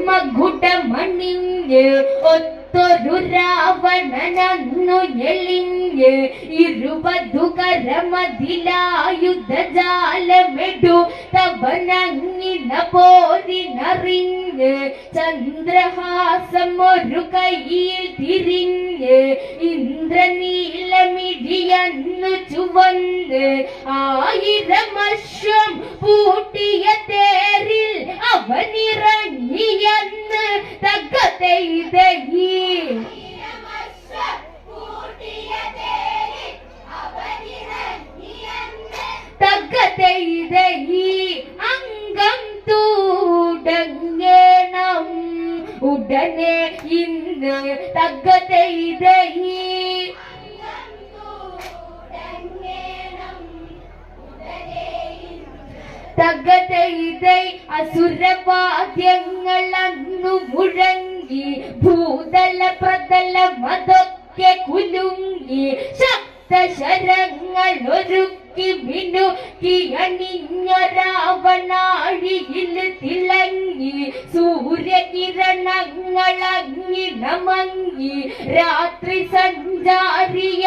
മകുടമണിഞ്ഞ് ഒത്തൊരു രാവണനന്നു ഞെളിഞ്ഞ് 20 കരമതിലായുധജാലമെടു തവനങ്ങിന പോരിനറിഞ്ഞ് ചന്ദ്രഹാസം ഒരു കയ്യിൽ തിരിഞ്ഞ് ഇന്ദ്രനീലമിഴിയന്നു ചുവന്ന് 1000 അശ്വം പൂട്ടിയ തേരിൽ അവനിറങ്ങിയെന്ന് തകതൈതയി തകതൈതയി അംഗം തുടങ്ങണം ഉടനെ ഇന്ന് തകതൈതയി തകതൈതൈ അസുരവാദ്യങ്ങൾ അന്നു മുഴങ്ങി ഭൂതല പ്രതല മതൊക്കെ കുലുങ്ങി ശബ്ദശരങ്ങൾ ഒരുക്കി മിനുക്കി അണിഞ്ഞ രാവണാഴിയിൽ തിളങ്ങി സൂര്യകിരണങ്ങൾ അങ്ങിണമങ്ങി രാത്രി സഞ്ചാരിയ